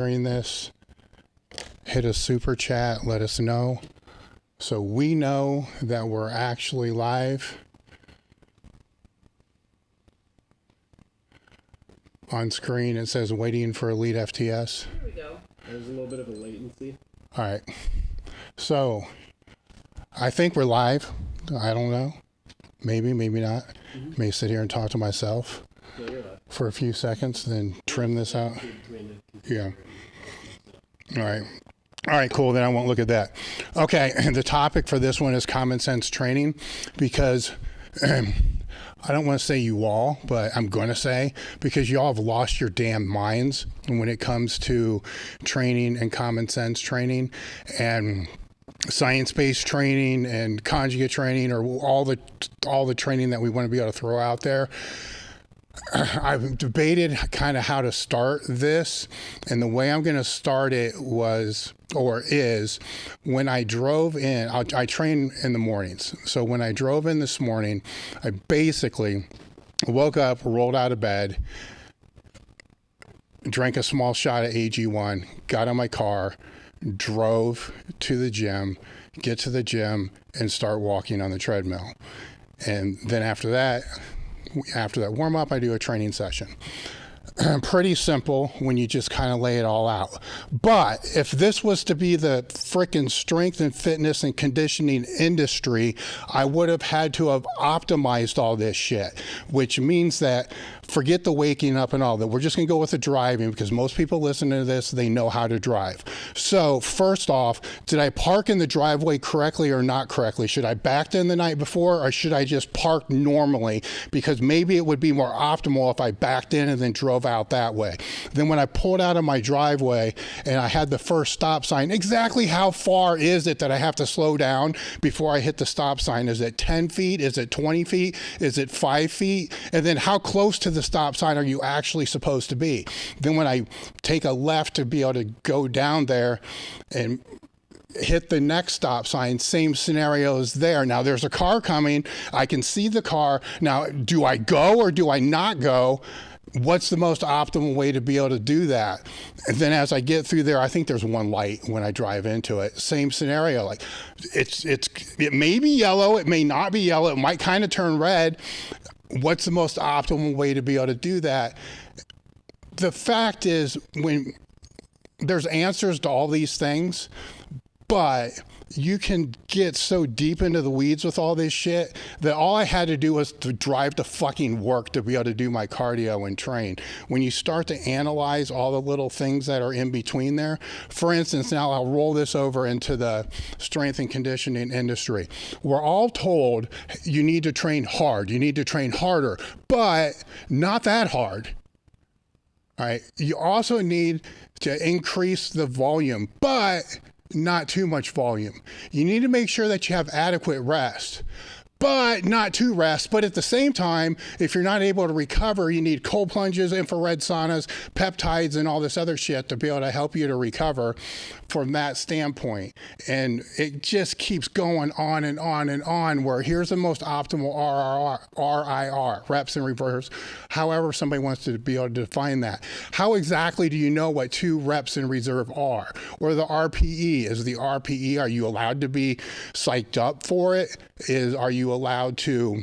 During this, hit a super chat, let us know, so we know that we're actually live. On screen it says waiting for Elite FTS. There we go. There's a little bit of a latency. All right, so I think we're live. I don't know, maybe not. May sit here and talk to myself for a few seconds, then trim this out. Yeah. All right, cool. Then I won't look at that. Okay, the topic for this one is common sense training, because I don't want to say you all, but I'm going to say, because y'all have lost your damn minds when it comes to training and common sense training and science-based training and conjugate training, or all the training that we want to be able to throw out there. I've debated kind of how to start this, and the way I'm going to start it is when I drove in. I train in the mornings, so when I drove in this morning, I basically woke up, rolled out of bed, drank a small shot of AG1, got in my car, drove to the gym, get to the gym, and start walking on the treadmill. And then after that warm up, I do a training session. Pretty simple when you just kind of lay it all out. But if this was to be the frickin' strength and fitness and conditioning industry, I would have had to have optimized all this shit, which means that forget the waking up and all that. We're just going to go with the driving, because most people listening to this, they know how to drive. So first off, did I park in the driveway correctly or not correctly? Should I backed in the night before, or should I just park normally? Because maybe it would be more optimal if I backed in and then drove out that way. Then when I pulled out of my driveway and I had the first stop sign, exactly how far is it that I have to slow down before I hit the stop sign? Is it 10 feet? Is it 20 feet? Is it 5 feet? And then how close to the stop sign are you actually supposed to be? Then when I take a left to be able to go down there and hit the next stop sign, same scenario as there. Now there's a car coming. I can see the car. Now, do I go or do I not go? What's the most optimal way to be able to do that? And then as I get through there, I think there's one light when I drive into it. Same scenario. Like it may be yellow. It may not be yellow. It might kind of turn red. What's the most optimal way to be able to do that? The fact is, when there's answers to all these things, but you can get so deep into the weeds with all this shit that all I had to do was to drive to fucking work to be able to do my cardio and train. When you start to analyze all the little things that are in between there, for instance, now I'll roll this over into the strength and conditioning industry. We're all told you need to train hard, you need to train harder, but not that hard. All right. You also need to increase the volume, but not too much volume. You need to make sure that you have adequate rest, but not too rest. But at the same time, if you're not able to recover, you need cold plunges, infrared saunas, peptides, and all this other shit to be able to help you to recover from that standpoint. And it just keeps going on and on and on, where here's the most optimal RIR, reps in reverse, however somebody wants to be able to define that. How exactly do you know what 2 reps in reserve are? Or the RPE, is the RPE, are you allowed to be psyched up for it? Are you allowed to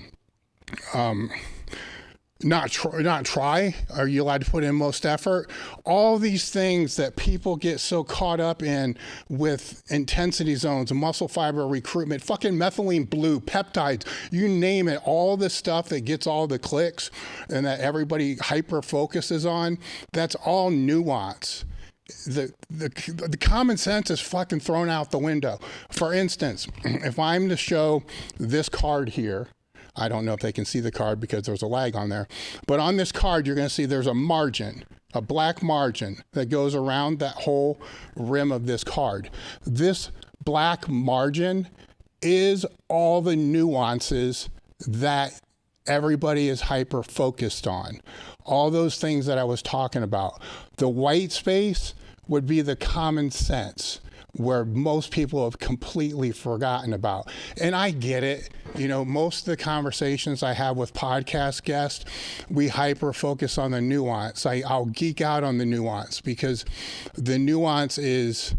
not try? Are you allowed to put in most effort? All these things that people get so caught up in with intensity zones, muscle fiber recruitment, fucking methylene blue, peptides, you name it, all the stuff that gets all the clicks and that everybody hyper focuses on, that's all nuance. The common sense is fucking thrown out the window. For instance, if I'm to show this card here, I don't know if they can see the card because there's a lag on there, but on this card, you're going to see there's a margin, a black margin that goes around that whole rim of this card. This black margin is all the nuances that everybody is hyper focused on. All those things that I was talking about. The white space would be the common sense. where most people have completely forgotten about. And I get it. You know, most of the conversations I have with podcast guests, we hyper focus on the nuance. I'll geek out on the nuance because the nuance it's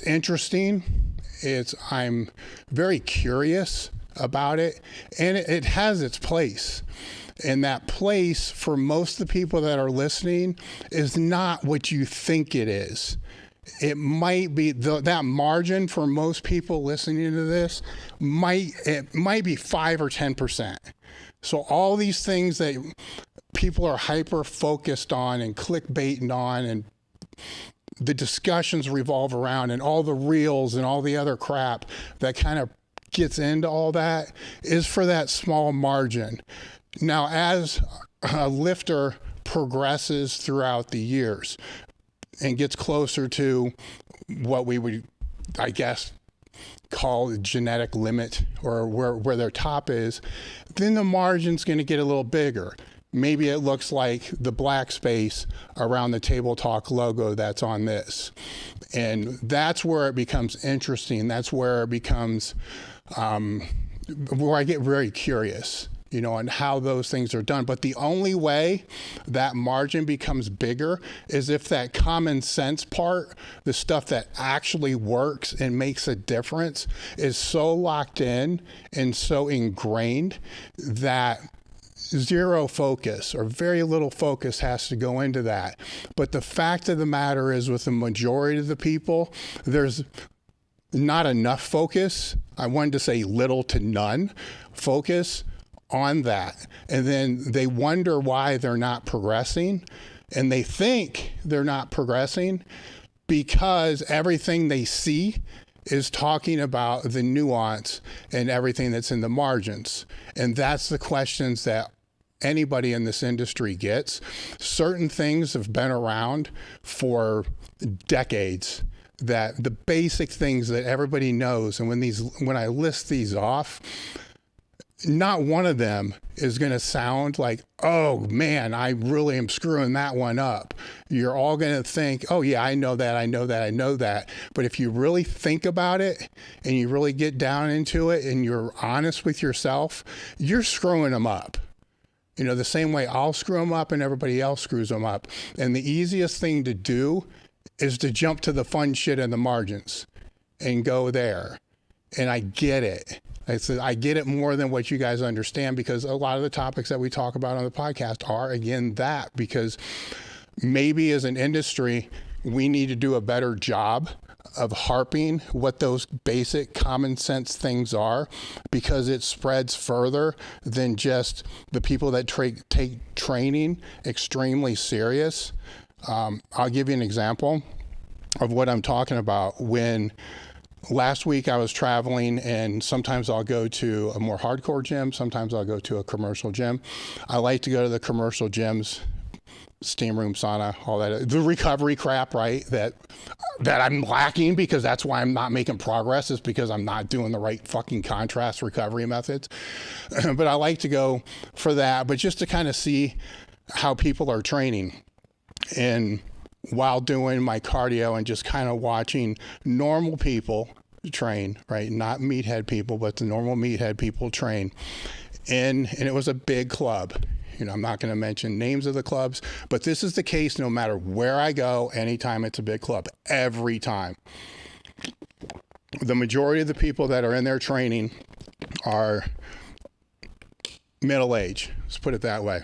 interesting. I'm very curious about it, and it has its place. And that place for most of the people that are listening is not what you think it is. It might be that margin for most people listening to this might be 5 or 10%. So all these things that people are hyper focused on and clickbaiting on, and the discussions revolve around, and all the reels and all the other crap that kind of gets into all that is for that small margin. Now, as a lifter progresses throughout the years and gets closer to what we would, I guess, call the genetic limit, or where their top is, then the margin's going to get a little bigger. Maybe it looks like the black space around the Table Talk logo that's on this. And that's where it becomes interesting. That's where it becomes, where I get very curious, you know, on how those things are done. But the only way that margin becomes bigger is if that common sense part, the stuff that actually works and makes a difference, is so locked in and so ingrained that zero focus or very little focus has to go into that. But the fact of the matter is, with the majority of the people, there's not enough focus. I wanted to say little to none focus on that. And then they wonder why they're not progressing. And they think they're not progressing because everything they see is talking about the nuance and everything that's in the margins. And that's the questions that anybody in this industry gets. Certain things have been around for decades, that the basic things that everybody knows. And when I list these off, not one of them is going to sound like, oh man, I really am screwing that one up. You're all going to think, oh yeah, I know that, I know that, I know that. But if you really think about it and you really get down into it and you're honest with yourself, you're screwing them up. You know, the same way I'll screw them up and everybody else screws them up. And the easiest thing to do is to jump to the fun shit in the margins and go there. And I get it. I get it more than what you guys understand, because a lot of the topics that we talk about on the podcast are, again, that, because maybe as an industry, we need to do a better job of harping what those basic common sense things are, because it spreads further than just the people that take training extremely serious. I'll give you an example of what I'm talking about. When last week I was traveling, and sometimes I'll go to a more hardcore gym, sometimes I'll go to a commercial gym. I like to go to the commercial gyms, steam room, sauna, all that, the recovery crap, right? That I'm lacking, because that's why I'm not making progress, is because I'm not doing the right fucking contrast recovery methods. But I like to go for that, but just to kind of see how people are training. And while doing my cardio and just kind of watching normal people train, right? Not meathead people, but the normal meathead people train. And it was a big club. You know, I'm not going to mention names of the clubs, but this is the case no matter where I go, anytime it's a big club, every time. The majority of the people that are in there training are middle age, let's put it that way.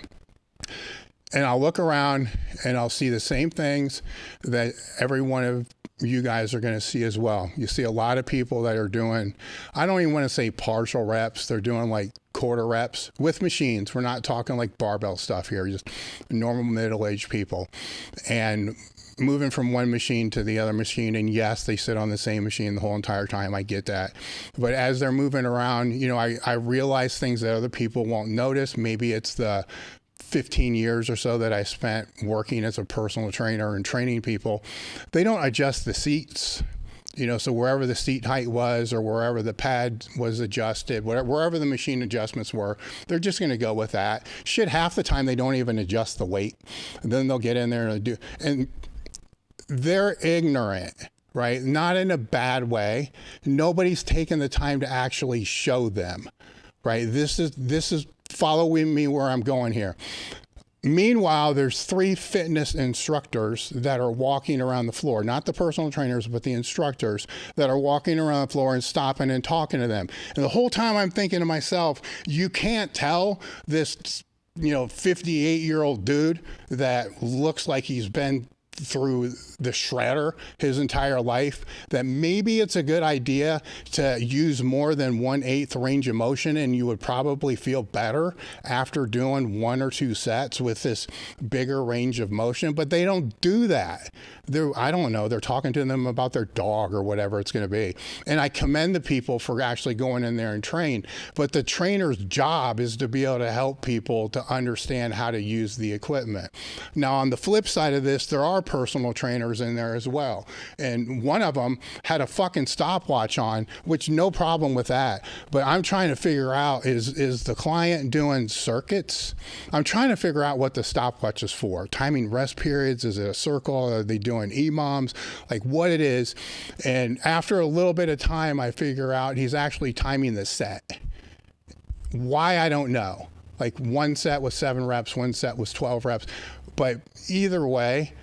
And I'll look around and I'll see the same things that every one of you guys are going to see as well. You see a lot of people that are doing, I don't even want to say partial reps, they're doing like quarter reps with machines. We're not talking like barbell stuff here, just normal middle-aged people. And moving from one machine to the other machine, and yes, they sit on the same machine the whole entire time. I get that. But as they're moving around, you know, I realize things that other people won't notice. Maybe it's the 15 years or so that I spent working as a personal trainer and training people. They don't adjust the seats, you know, so wherever the seat height was or wherever the pad was adjusted, wherever the machine adjustments were, they're just going to go with that. Shit, half the time they don't even adjust the weight. And then they'll get in there and do, and they're ignorant right? Not in a bad way. Nobody's taken the time to actually show them, right? This is following me where I'm going here. Meanwhile, there's 3 fitness instructors that are walking around the floor, not the personal trainers, but the instructors that are walking around the floor and stopping and talking to them. And the whole time I'm thinking to myself, you can't tell this, 58-year-old dude that looks like he's been through the shredder his entire life, that maybe it's a good idea to use more than 1/8 range of motion, and you would probably feel better after doing 1 or 2 sets with this bigger range of motion. But they don't do that. I don't know, they're talking to them about their dog or whatever it's going to be. And I commend the people for actually going in there and train, but the trainer's job is to be able to help people to understand how to use the equipment. Now, on the flip side of this, there are personal trainers in there as well. And one of them had a fucking stopwatch on, which no problem with that. But I'm trying to figure out, is the client doing circuits? I'm trying to figure out what the stopwatch is for. Timing rest periods? Is it a circle? Are they doing EMOMs? Like what it is. And after a little bit of time, I figure out he's actually timing the set. Why, I don't know. Like one set was 7 reps, one set was 12 reps. But either way,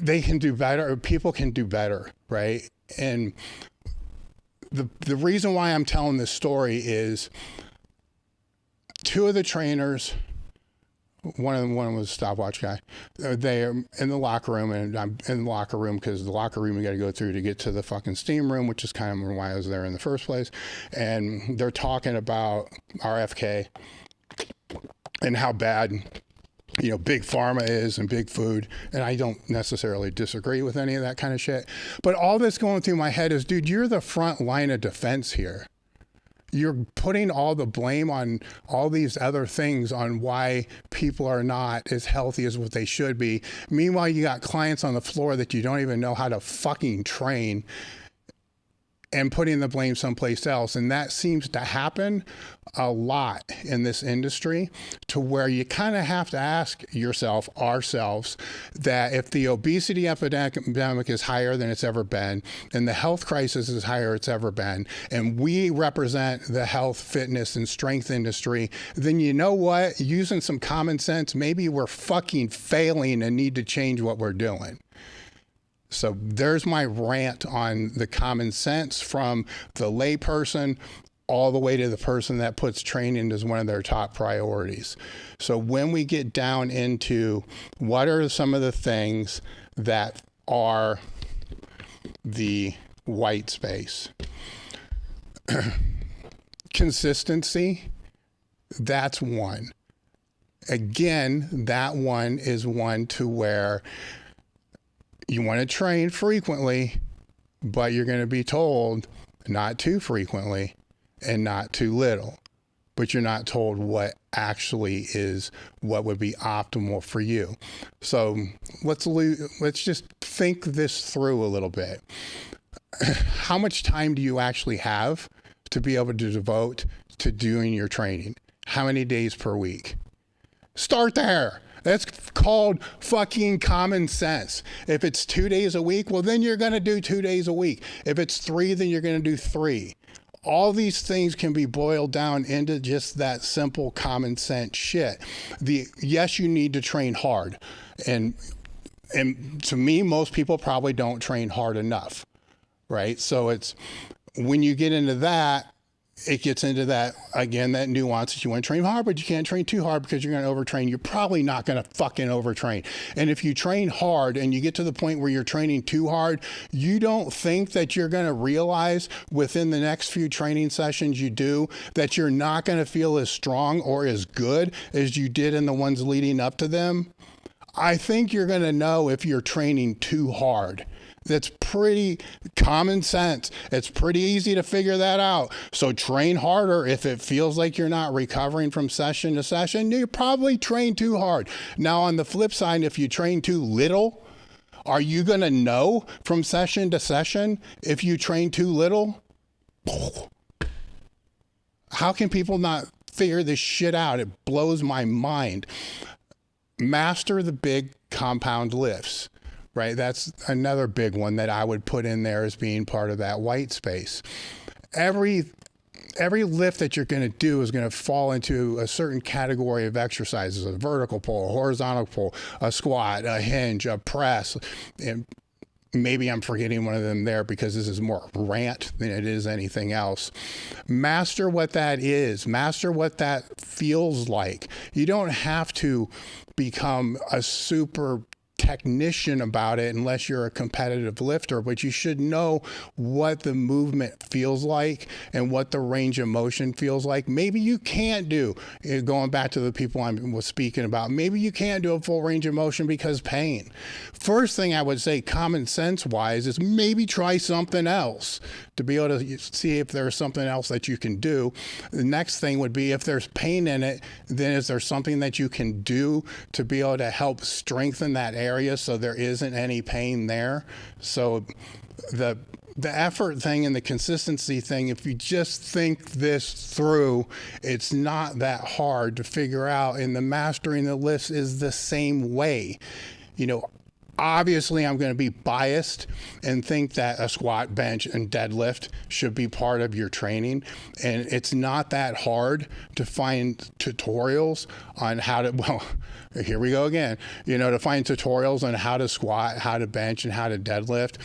they can do better, or people can do better, right? And the reason why I'm telling this story is 2 of the trainers, one of them was a stopwatch guy. They are in the locker room, and I'm in the locker room because the locker room you got to go through to get to the fucking steam room, which is kind of why I was there in the first place. And they're talking about RFK and how bad, big pharma is and big food. And I don't necessarily disagree with any of that kind of shit. But all that's going through my head is, dude, you're the front line of defense here. You're putting all the blame on all these other things on why people are not as healthy as what they should be. Meanwhile, you got clients on the floor that you don't even know how to fucking train, and putting the blame someplace else. And that seems to happen a lot in this industry, to where you kind of have to ask ourselves, that if the obesity epidemic is higher than it's ever been, and the health crisis is higher it's ever been, and we represent the health, fitness, and strength industry, then you know what? Using some common sense, maybe we're fucking failing and need to change what we're doing. So there's my rant on the common sense from the layperson all the way to the person that puts training as one of their top priorities. So when we get down into what are some of the things that are the white space, consistency, that's one. Again, that one is one to where you want to train frequently, but you're going to be told not too frequently and not too little. But you're not told what actually is what would be optimal for you. So let's just think this through a little bit. How much time do you actually have to be able to devote to doing your training? How many days per week? Start there. That's called fucking common sense. If it's 2 days a week, well, then you're going to do 2 days a week. If it's 3, then you're going to do 3. All these things can be boiled down into just that simple common sense shit. Yes, you need to train hard. And to me, most people probably don't train hard enough, right? So it's when you get into that, it gets into that, again, that nuance that you want to train hard, but you can't train too hard because you're going to overtrain. You're probably not going to fucking overtrain. And if you train hard and you get to the point where you're training too hard, you don't think that you're going to realize within the next few training sessions you do that you're not going to feel as strong or as good as you did in the ones leading up to them? I think you're going to know if you're training too hard. That's pretty common sense. It's pretty easy to figure that out. So train harder. If it feels like you're not recovering from session to session, you probably train too hard. Now, on the flip side, if you train too little, are you going to know from session to session if you train too little? How can people not figure this shit out? It blows my mind. Master the big compound lifts, right? That's another big one that I would put in there as being part of that white space. Every lift that you're going to do is going to fall into a certain category of exercises: a vertical pull, a horizontal pull, a squat, a hinge, a press. And maybe I'm forgetting one of them there because this is more rant than it is anything else. Master what that is. Master what that feels like. You don't have to become a super technician about it unless you're a competitive lifter, but you should know what the movement feels like and what the range of motion feels like. Maybe you can't do, going back to the people I was speaking about, maybe you can't do a full range of motion because pain. First thing I would say, common sense wise, is maybe try something else to be able to see if there's something else that you can do. The next thing would be, if there's pain in it, then is there something that you can do to be able to help strengthen that area so there isn't any pain there? So the effort thing and the consistency thing, if you just think this through, it's not that hard to figure out. And the mastering the lifts is the same way. Obviously, I'm going to be biased and think that a squat, bench, and deadlift should be part of your training. And it's not that hard to find tutorials on how to, well, here we go again, to find tutorials on how to squat, how to bench, and how to deadlift.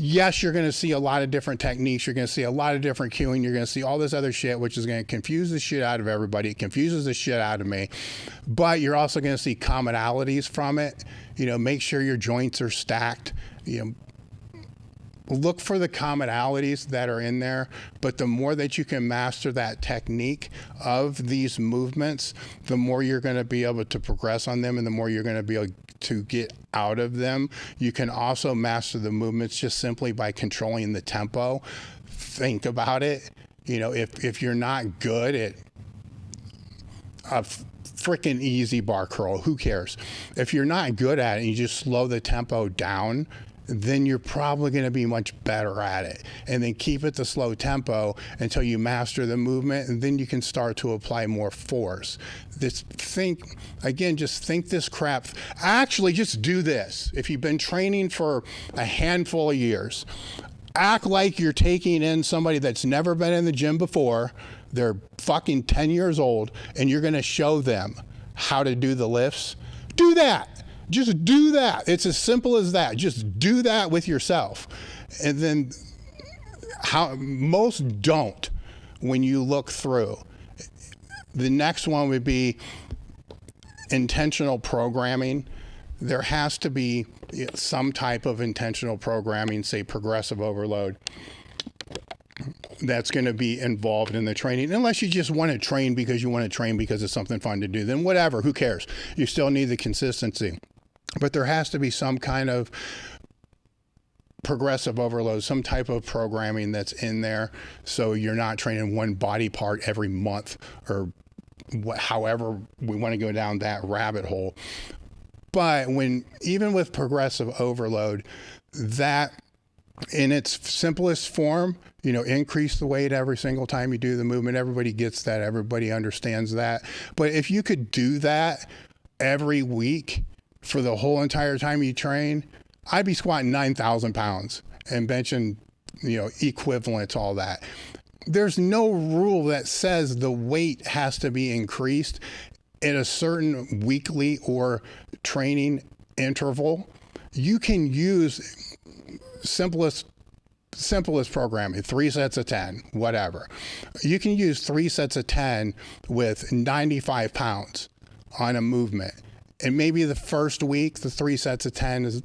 Yes, you're going to see a lot of different techniques. You're going to see a lot of different cueing. You're going to see all this other shit, which is going to confuse the shit out of everybody. It confuses the shit out of me. But you're also going to see commonalities from it. Make sure your joints are stacked. Look for the commonalities that are in there. But the more that you can master that technique of these movements, the more you're going to be able to progress on them, and the more you're going to be able to get out of them. You can also master the movements just simply by controlling the tempo. Think about it. If you're not good at a freaking easy bar curl, who cares? If you're not good at it and you just slow the tempo down, then you're probably going to be much better at it. And then keep it the slow tempo until you master the movement, and then you can start to apply more force. Just think this crap. Actually, just do this. If you've been training for a handful of years, act like you're taking in somebody that's never been in the gym before. They're fucking 10 years old, and you're going to show them how to do the lifts. Do that. Just do that. It's as simple as that. Just do that with yourself. And then how most don't when you look through. The next one would be intentional programming. There has to be some type of intentional programming, say progressive overload, that's going to be involved in the training. Unless you just want to train because you want to train because it's something fun to do, then whatever, who cares? You still need the consistency. But there has to be some kind of progressive overload, some type of programming that's in there, so you're not training one body part every month or however we want to go down that rabbit hole. But even with progressive overload, that in its simplest form, increase the weight every single time you do the movement. Everybody gets that. Everybody understands that. But if you could do that every week for the whole entire time you train, I'd be squatting 9,000 pounds and benching, equivalent to all that. There's no rule that says the weight has to be increased at a certain weekly or training interval. You can use simplest programming, 3 sets of 10, whatever. You can use 3 sets of 10 with 95 pounds on a movement. And maybe the first week, the 3 sets of 10 is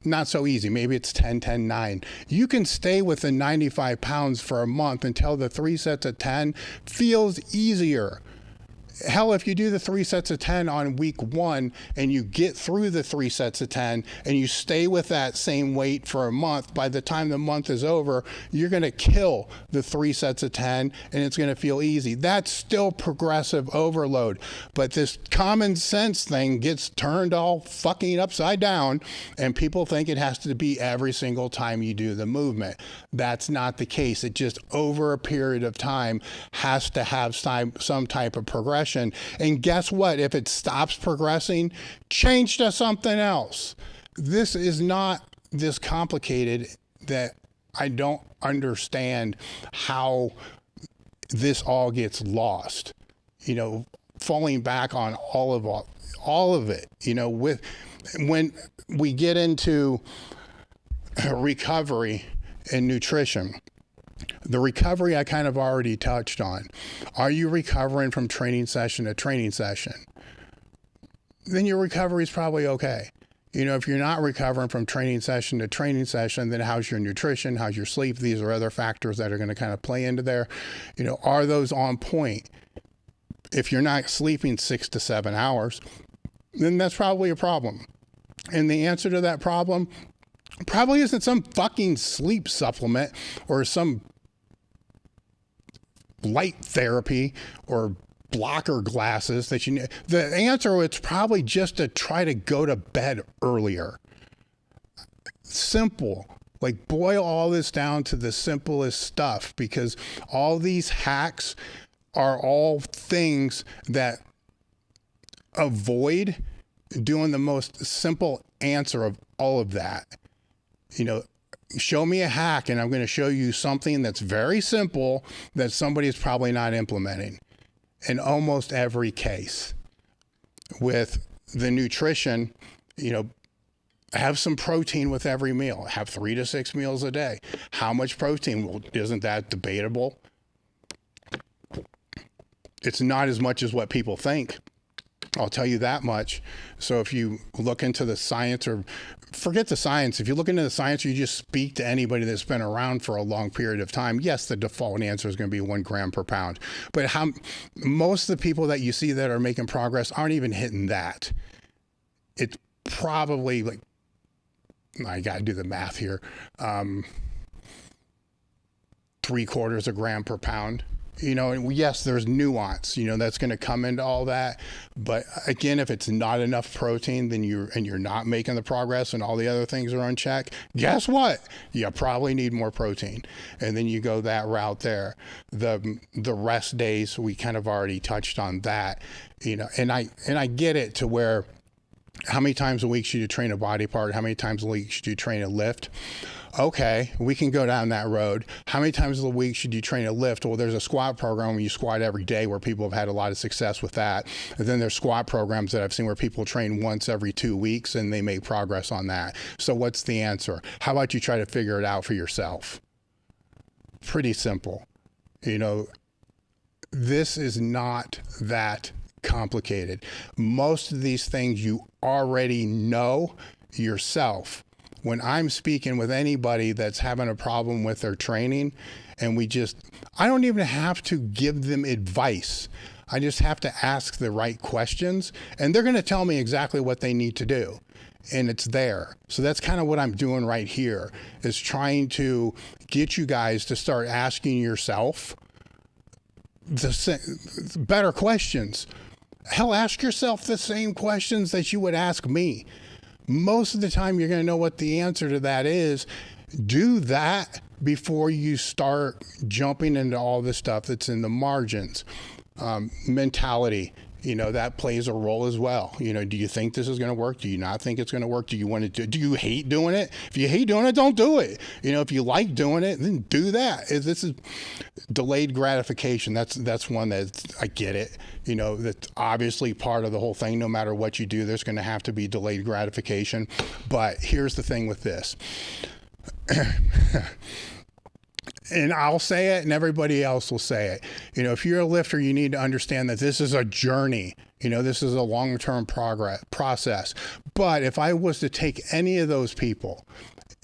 not so easy. Maybe it's 10, 10, 9. You can stay with the 95 pounds for a month until the 3 sets of 10 feels easier. Hell, if you do the 3 sets of 10 on week 1 and you get through the 3 sets of 10 and you stay with that same weight for a month, by the time the month is over, you're going to kill the 3 sets of 10 and it's going to feel easy. That's still progressive overload. But this common sense thing gets turned all fucking upside down, and people think it has to be every single time you do the movement. That's not the case. It just over a period of time has to have some type of progression. progression. And guess what? If it stops progressing, change to something else. This is not this complicated that I don't understand how this all gets lost. You know, falling back on all of it, you know, when we get into recovery and nutrition. The recovery I kind of already touched on. Are you recovering from training session to training session? Then your recovery is probably okay. You know, if you're not recovering from training session to training session, then how's your nutrition? How's your sleep? These are other factors that are going to kind of play into there. You know, are those on point? If you're not sleeping 6 to 7 hours, then that's probably a problem. And the answer to that problem probably isn't some fucking sleep supplement or some light therapy or blocker glasses that you need. The answer is probably just to try to go to bed earlier. Simple. Like, boil all this down to the simplest stuff, because all these hacks are all things that avoid doing the most simple answer of all of that. You know, show me a hack and I'm going to show you something that's very simple that somebody's probably not implementing in almost every case. With the nutrition, you know, have some protein with every meal. Have 3 to 6 meals a day. How much protein? Well, isn't that debatable? It's not as much as what people think. I'll tell you that much. So if you look into the science, or forget the science, if you look into the science, or you just speak to anybody that's been around for a long period of time, yes, the default answer is going to be 1 gram per pound. But most of the people that you see that are making progress aren't even hitting that. It's probably like, I got to do the math here, 3/4 gram per pound. You know, and yes, there's nuance, you know, that's going to come into all that. But again, if it's not enough protein, then you're not making the progress and all the other things are unchecked, guess what? You probably need more protein. And then you go that route there. The rest days, we kind of already touched on that, you know, and I get it to where, how many times a week should you train a body part? How many times a week should you train a lift? Okay, we can go down that road. How many times a week should you train a lift? Well, there's a squat program where you squat every day where people have had a lot of success with that. And then there's squat programs that I've seen where people train once every 2 weeks and they make progress on that. So what's the answer? How about you try to figure it out for yourself? Pretty simple. You know, this is not that complicated. Most of these things you already know yourself. When I'm speaking with anybody that's having a problem with their training, and I don't even have to give them advice. I just have to ask the right questions, and they're going to tell me exactly what they need to do. And it's there. So that's kind of what I'm doing right here, is trying to get you guys to start asking yourself the better questions. Hell, ask yourself the same questions that you would ask me. Most of the time, you're going to know what the answer to that is. Do that before you start jumping into all the stuff that's in the margins. Mentality, you know, that plays a role as well. You know, do you think this is going to work? Do you not think it's going to work? Do you want to do you hate doing it? If you hate doing it, don't do it. You know, if you like doing it, then do that. This is delayed gratification. That's one that I get it. You know, that's obviously part of the whole thing. No matter what you do, there's going to have to be delayed gratification. But here's the thing with this. And I'll say it and everybody else will say it. You know, if you're a lifter, you need to understand that this is a journey. You know, this is a long-term process. But if I was to take any of those people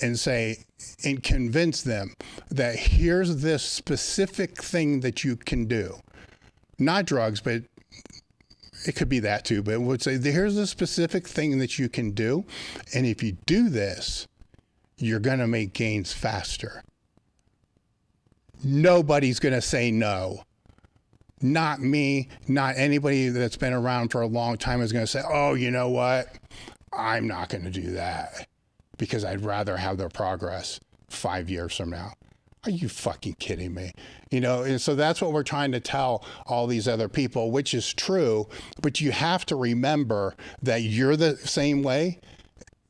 and say, and convince them that here's this specific thing that you can do, not drugs, but it could be that too, but would say, here's a specific thing that you can do. And if you do this, you're going to make gains faster. Nobody's going to say no. Not me, not anybody that's been around for a long time is going to say, oh, you know what? I'm not going to do that because I'd rather have their progress 5 years from now. Are you fucking kidding me? You know, and so that's what we're trying to tell all these other people, which is true, but you have to remember that you're the same way.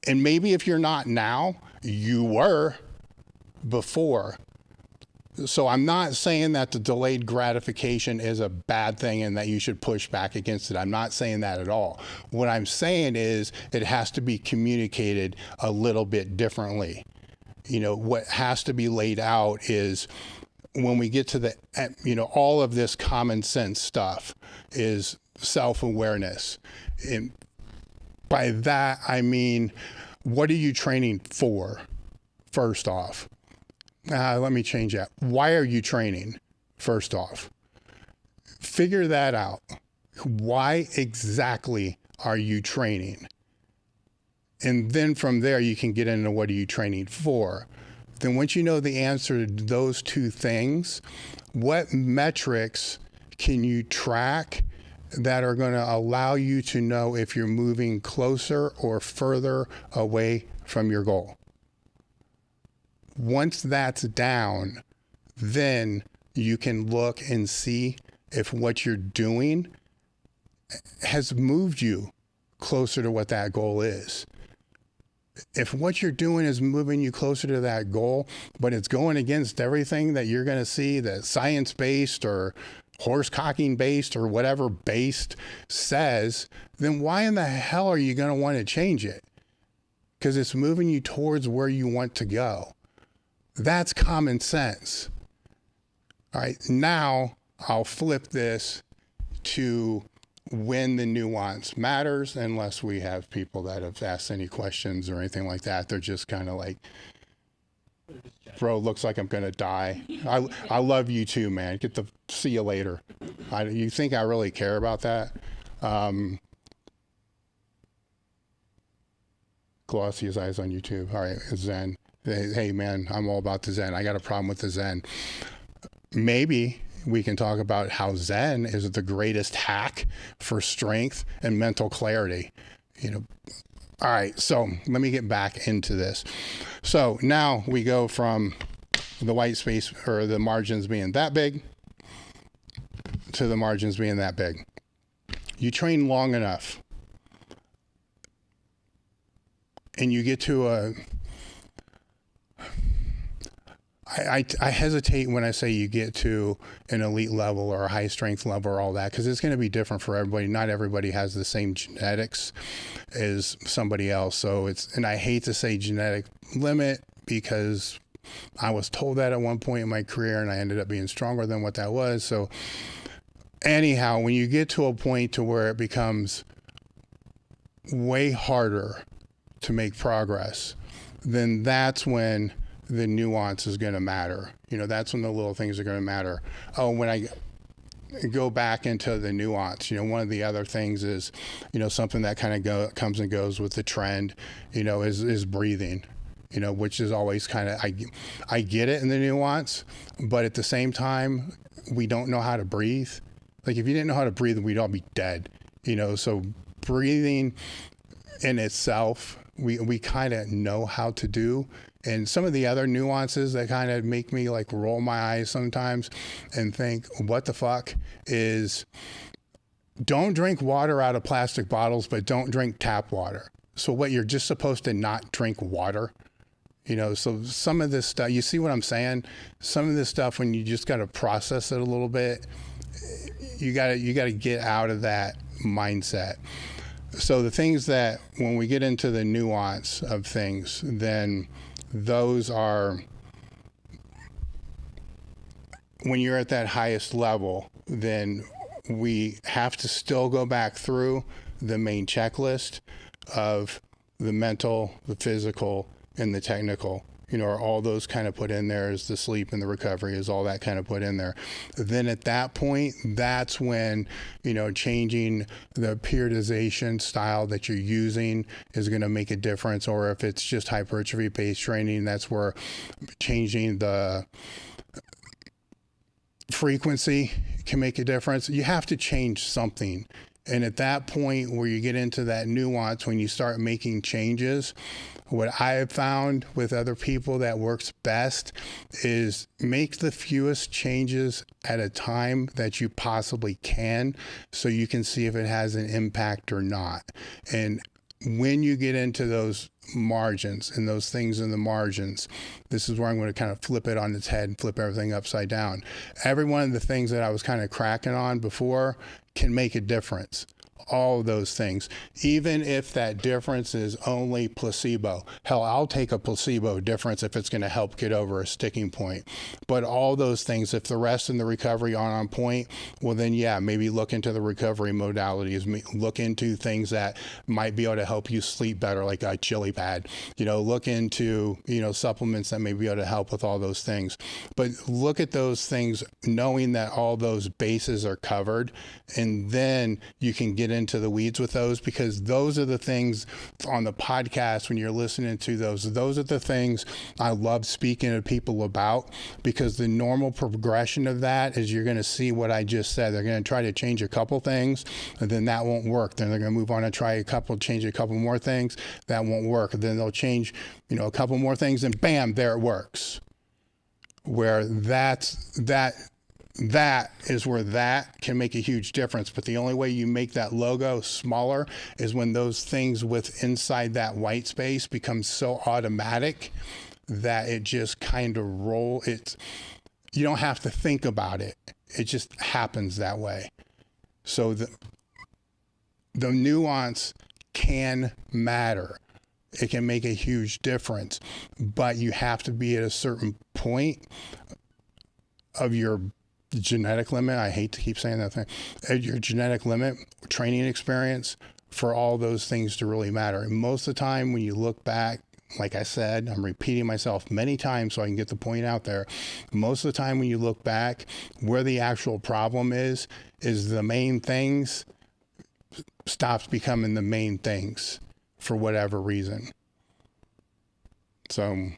And maybe if you're not now, you were before. So I'm not saying that the delayed gratification is a bad thing and that you should push back against it. I'm not saying that at all. What I'm saying is it has to be communicated a little bit differently. You know, what has to be laid out is when we get to the, you know, all of this common sense stuff is self-awareness. And by that, I mean, what are you training for, first off? Let me change that. Why are you training, first off? Figure that out. Why exactly are you training? And then from there, you can get into what are you training for. Then once you know the answer to those two things, what metrics can you track that are going to allow you to know if you're moving closer or further away from your goal? Once that's down, then you can look and see if what you're doing has moved you closer to what that goal is. If what you're doing is moving you closer to that goal, but it's going against everything that you're going to see that science-based or horse cocking based or whatever based says, then why in the hell are you going to want to change it? Because it's moving you towards where you want to go. That's common sense. All right, now I'll flip this to when the nuance matters, unless we have people that have asked any questions or anything like that. They're just kind of like, bro, looks like I'm going to die. I love you too, man. See you later. You think I really care about that? Glossiest eyes on YouTube. All right, Zen. Hey, man, I'm all about the Zen. I got a problem with the Zen. Maybe we can talk about how Zen is the greatest hack for strength and mental clarity. You know, all right, so let me get back into this. So now we go from the white space or the margins being that big to the margins being that big. You train long enough and you get to a, I hesitate when I say you get to an elite level or a high strength level or all that, because it's going to be different for everybody. Not everybody has the same genetics as somebody else. So and I hate to say genetic limit because I was told that at one point in my career and I ended up being stronger than what that was. So anyhow, when you get to a point to where it becomes way harder to make progress, then that's when the nuance is going to matter. You know, that's when the little things are going to matter. Oh, when I go back into the nuance, you know, one of the other things is, you know, something that kind of comes and goes with the trend, you know, is breathing, you know, which is always kind of, I get it in the nuance, but at the same time, we don't know how to breathe. Like if you didn't know how to breathe, we'd all be dead, you know, so breathing in itself, we kind of know how to do. And some of the other nuances that kind of make me like roll my eyes sometimes and think, what the fuck is, don't drink water out of plastic bottles, but don't drink tap water. So what, you're just supposed to not drink water? You know, so some of this stuff, you see what I'm saying? Some of this stuff, when you just got to process it a little bit, you got to get out of that mindset. So the things that, when we get into the nuance of things, then those are, when you're at that highest level, then we have to still go back through the main checklist of the mental, the physical, and the technical. You know, are all those kind of put in there? Is the sleep and the recovery, is all that kind of put in there? Then at that point, that's when, you know, changing the periodization style that you're using is going to make a difference. Or if it's just hypertrophy-based training, that's where changing the frequency can make a difference. You have to change something And at that point where you get into that nuance, when you start making changes, what I have found with other people that works best is make the fewest changes at a time that you possibly can, so you can see if it has an impact or not. And when you get into those margins and those things in the margins, this is where I'm going to kind of flip it on its head and flip everything upside down. Every one of the things that I was kind of cracking on before can make a difference. All of those things, even if that difference is only placebo. Hell, I'll take a placebo difference if it's going to help get over a sticking point. But all those things, if the rest in the recovery aren't on point, well then yeah, maybe look into the recovery modalities, look into things that might be able to help you sleep better, like a chili pad, look into, supplements that may be able to help with all those things. But look at those things knowing that all those bases are covered, and then you can get into the weeds with those, because those are the things on the podcast when you're listening to those are the things I love speaking to people about, because the normal progression of that is you're going to see what I just said. They're going to try to change a couple things, and then that won't work. Then they're going to move on and change a couple more things. That won't work. And then they'll change, a couple more things, and bam, there it works. Where that is where that can make a huge difference. But the only way you make that logo smaller is when those things with inside that white space become so automatic that it just kind of you don't have to think about it. It just happens that way. So the nuance can matter. It can make a huge difference, but you have to be at a certain point of your genetic limit. I hate to keep saying that thing. At your genetic limit, training experience, for all those things to really matter. And most of the time when you look back, like I said, I'm repeating myself many times so I can get the point out there. Most of the time when you look back, where the actual problem is the main things stops becoming the main things for whatever reason. So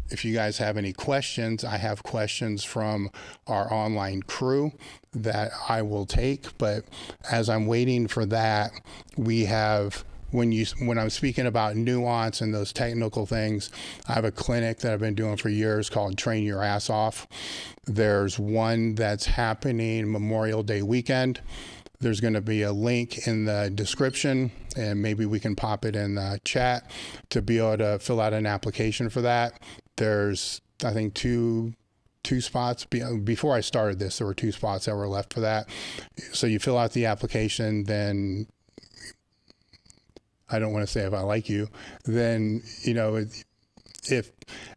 if you guys have any questions, I have questions from our online crew that I will take. But as I'm waiting for that, we have, when I'm speaking about nuance and those technical things, I have a clinic that I've been doing for years called Train Your Ass Off. There's one that's happening Memorial Day weekend. There's going to be a link in the description, and maybe we can pop it in the chat to be able to fill out an application for that. There's, I think, two spots. Before I started this, there were 2 spots that were left for that. So you fill out the application, then I don't want to say if I like you, then,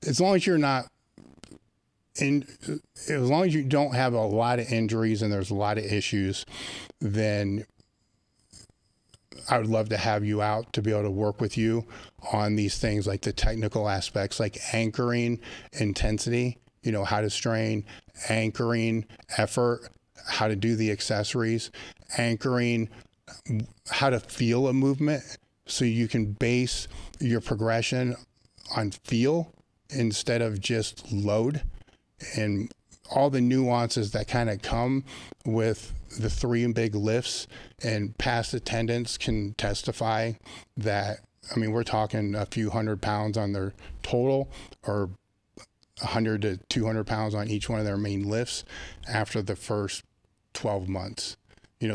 as long as you're not as long as you don't have a lot of injuries and there's a lot of issues, then I would love to have you out to be able to work with you on these things, like the technical aspects, like anchoring intensity, how to strain, anchoring effort, how to do the accessories, anchoring how to feel a movement so you can base your progression on feel instead of just load, and all the nuances that kind of come with the 3 big lifts. And past attendants can testify that, we're talking a few 100 pounds on their total, or 100 to 200 pounds on each one of their main lifts after the first 12 months.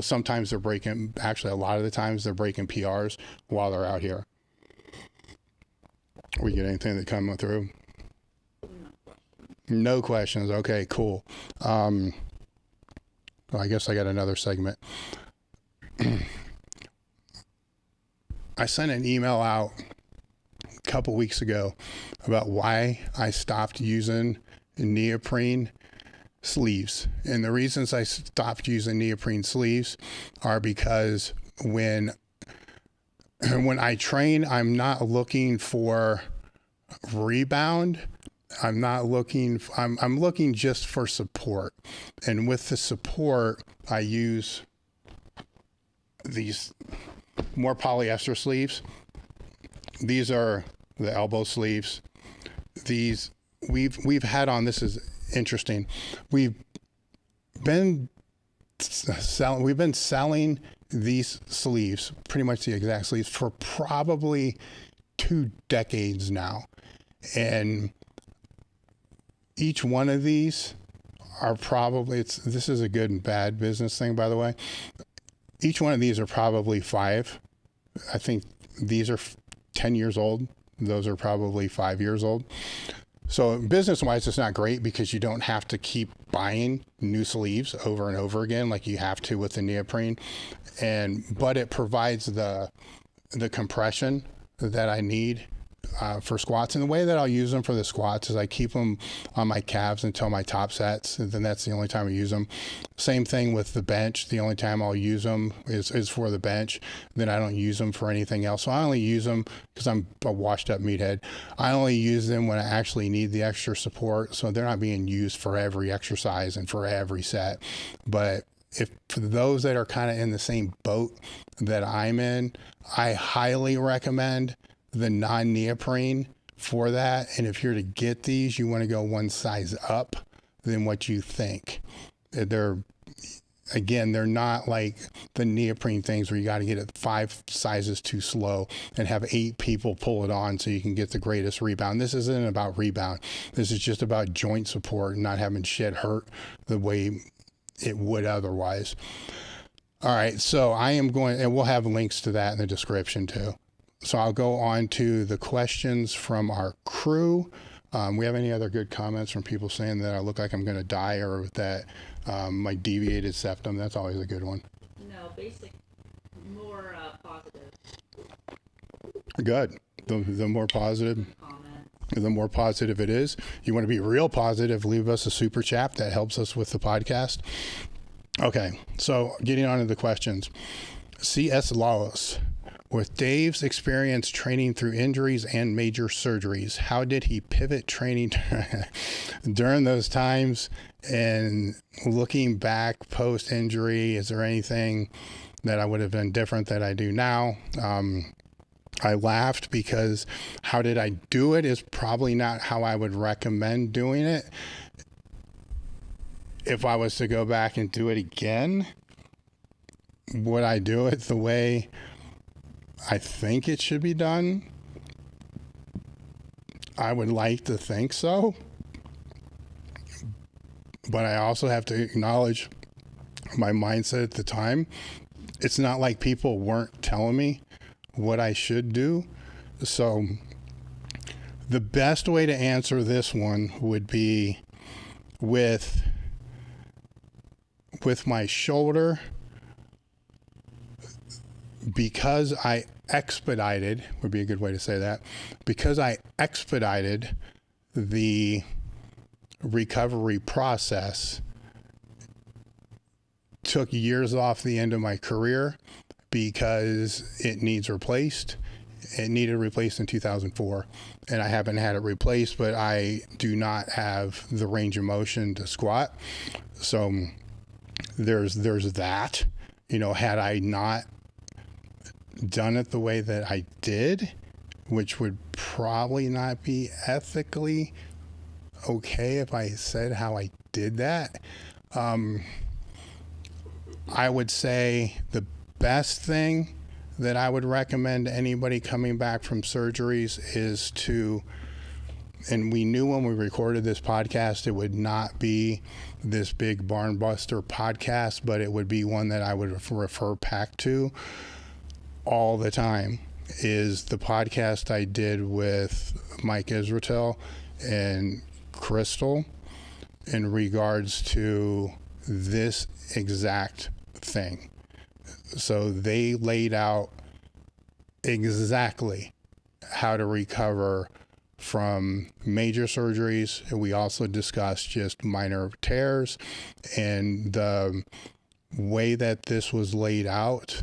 Sometimes they're breaking, actually a lot of the times they're breaking PRs while they're out here. We get anything that come through? No questions. Okay, cool. Well, I guess I got another segment. I sent an email out a couple weeks ago about why I stopped using neoprene sleeves. And the reasons I stopped using neoprene sleeves are because when I train, I'm not looking for rebound. I'm looking just for support. And with the support, I use these more polyester sleeves. These are the elbow sleeves. These we've had on, this is interesting. We've been selling these sleeves, pretty much the exact sleeves, for probably 2 decades now. And each one of these are probably, this is a good and bad business thing, by the way. Each one of these are probably 5. I think these are 10 years old. Those are probably 5 years old. So business-wise, it's not great because you don't have to keep buying new sleeves over and over again like you have to with the neoprene. But it provides the compression that I need for squats. And the way that I'll use them for the squats is I keep them on my calves until my top sets, and then that's the only time I use them. Same thing with the bench. The only time I'll use them is for the bench. Then I don't use them for anything else. So I only use them because I'm a washed up meathead. I only use them when I actually need the extra support. So they're not being used for every exercise and for every set. But if for those that are kind of in the same boat that I'm in, I highly recommend the non-neoprene for that. And if you're to get these, you want to go one size up than what you think. They're not like the neoprene things where you got to get it 5 sizes too slow and have 8 people pull it on so you can get the greatest rebound. This isn't about rebound. This is just about joint support and not having shit hurt the way it would otherwise. All right, so I am going, and we'll have links to that in the description too. So I'll go on to the questions from our crew. We have any other good comments from people saying that I look like I'm going to die or that my deviated septum? That's always a good one. No, more positive. Good. The more positive. Comments. The more positive it is. You want to be real positive, leave us a super chat. That helps us with the podcast. Okay, so getting on to the questions. C.S. Lawless. With Dave's experience training through injuries and major surgeries, how did he pivot training during those times? And looking back post-injury, is there anything that I would have done different that I do now? I laughed because how did I do it is probably not how I would recommend doing it. If I was to go back and do it again, would I do it the way I think it should be done? I would like to think so. But I also have to acknowledge my mindset at the time. It's not like people weren't telling me what I should do. So the best way to answer this one would be with my shoulder. Because I expedited, would be a good way to say that, because I expedited the recovery process, took years off the end of my career because it needs replaced. It needed replaced in 2004, and I haven't had it replaced, but I do not have the range of motion to squat. So there's that. You know, had I not done it the way that I did, which would probably not be ethically okay if I said how I did that, I would say the best thing that I would recommend to anybody coming back from surgeries is to, and we knew when we recorded this podcast it would not be this big barn buster podcast, but it would be one that I would refer back to all the time, is the podcast I did with Mike Israel and Christle in regards to this exact thing. So they laid out exactly how to recover from major surgeries. We also discussed just minor tears, and the way that this was laid out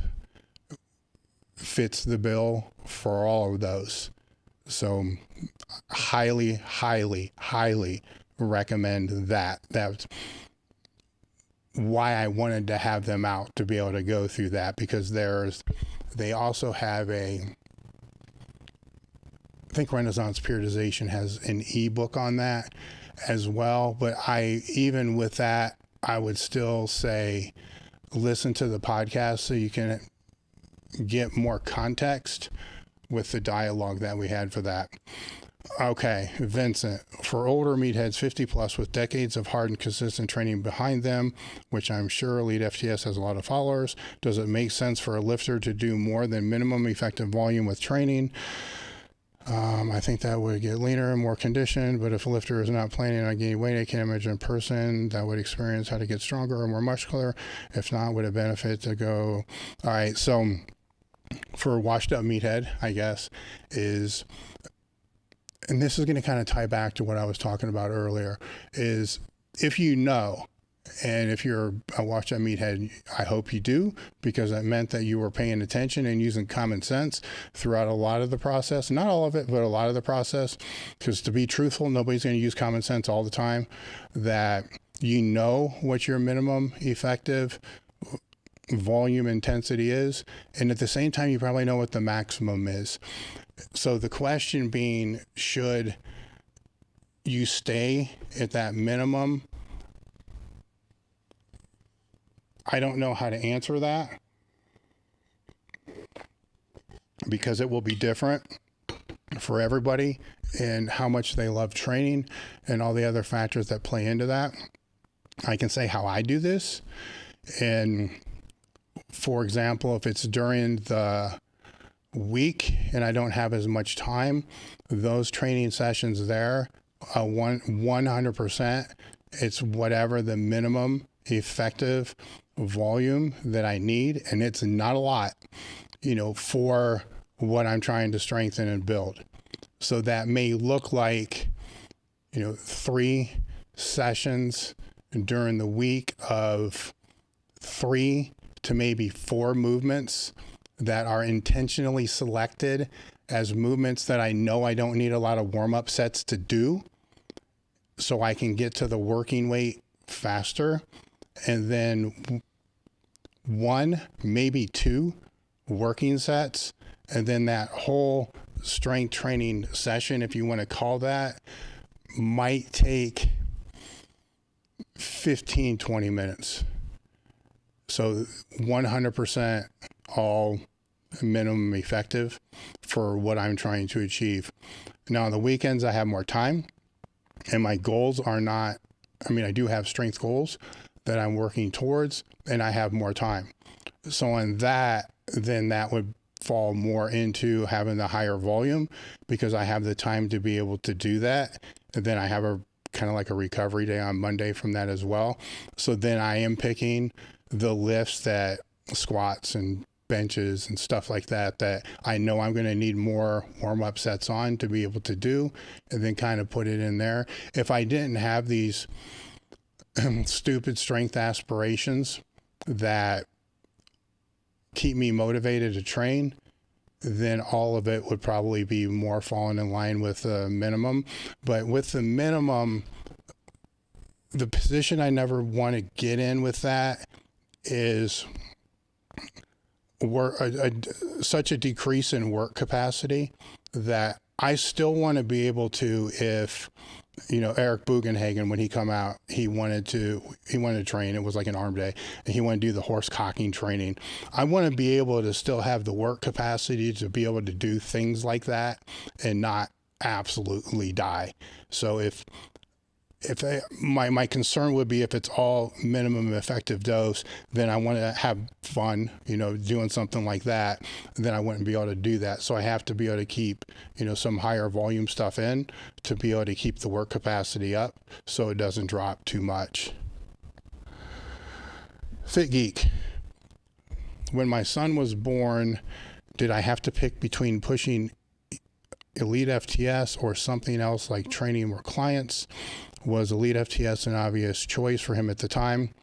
fits the bill for all of those. So highly, highly, highly recommend that. That's why I wanted to have them out, to be able to go through that, because they also have I think Renaissance Periodization has an ebook on that as well. But even with that, I would still say, listen to the podcast so you can get more context with the dialogue that we had for that. Okay, Vincent, for older meatheads 50 plus with decades of hard and consistent training behind them, which I'm sure Elite FTS has a lot of followers, does it make sense for a lifter to do more than minimum effective volume with training? I think that would get leaner and more conditioned, but if a lifter is not planning on gaining weight, I can imagine a person that would experience how to get stronger or more muscular. If not, would it benefit to go? All right, so for a washed up meathead, I guess, is, and this is going to kind of tie back to what I was talking about earlier, is if you know, and if you're a washed up meathead, I hope you do, because it meant that you were paying attention and using common sense throughout a lot of the process. Not all of it, but a lot of the process. Because to be truthful, nobody's going to use common sense all the time. That you know what your minimum effective volume intensity is. And at the same time, you probably know what the maximum is. So the question being, should you stay at that minimum? I don't know how to answer that, because it will be different for everybody and how much they love training and all the other factors that play into that. I can say how I do this. And for example, if it's during the week and I don't have as much time, those training sessions there, 100%, it's whatever the minimum effective volume that I need, and it's not a lot, for what I'm trying to strengthen and build. So that may look like, 3 sessions during the week of 3 to maybe 4 movements that are intentionally selected as movements that I know I don't need a lot of warm-up sets to do, so I can get to the working weight faster. And then 1, maybe 2 working sets. And then that whole strength training session, if you want to call that, might take 15, 20 minutes. So 100% all minimum effective for what I'm trying to achieve. Now on the weekends, I have more time, and my goals are not, I do have strength goals that I'm working towards, and I have more time. So on that, then that would fall more into having the higher volume, because I have the time to be able to do that. And then I have a kind of like a recovery day on Monday from that as well. So then I am picking the lifts, that squats and benches and stuff like that, that I know I'm going to need more warm-up sets on to be able to do, and then kind of put it in there. If I didn't have these stupid strength aspirations that keep me motivated to train, then all of it would probably be more falling in line with the minimum. But with the minimum, the position I never want to get in with that is such a decrease in work capacity that I still want to be able to, if Eric Bugenhagen, when he come out, he wanted to train. It was like an arm day, and he wanted to do the horse cocking training. I want to be able to still have the work capacity to be able to do things like that and not absolutely die. So my concern would be, if it's all minimum effective dose, then I want to have fun, doing something like that. Then I wouldn't be able to do that. So I have to be able to keep, some higher volume stuff in to be able to keep the work capacity up so it doesn't drop too much. Fit Geek. When my son was born, did I have to pick between pushing Elite FTS or something else like training more clients? Was Elite FTS an obvious choice for him at the time?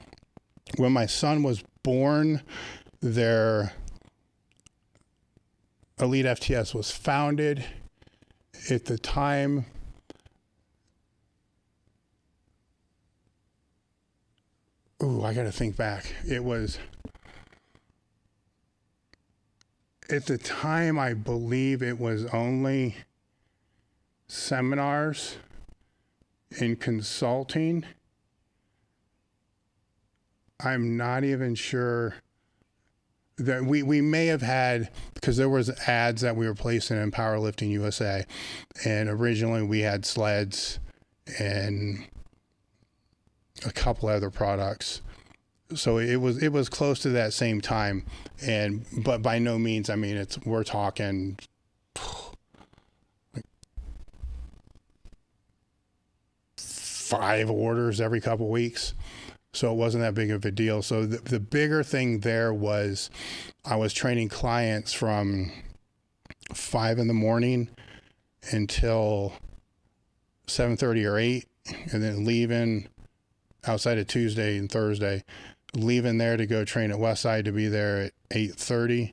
When my son was born, their Elite FTS was founded. At the time, I got to think back. It was, at the time, I believe it was only seminars and consulting. I'm not even sure that we may have had, because there was ads that we were placing in Powerlifting USA, and originally we had sleds and a couple other products. So it was close to that same time, but by no means, I mean, we're talking like 5 orders every couple weeks. So it wasn't that big of a deal. So the bigger thing there was I was training clients from 5 in the morning until 7:30 or 8, and then leaving outside of Tuesday and Thursday, leaving there to go train at Westside to be there at 8:30,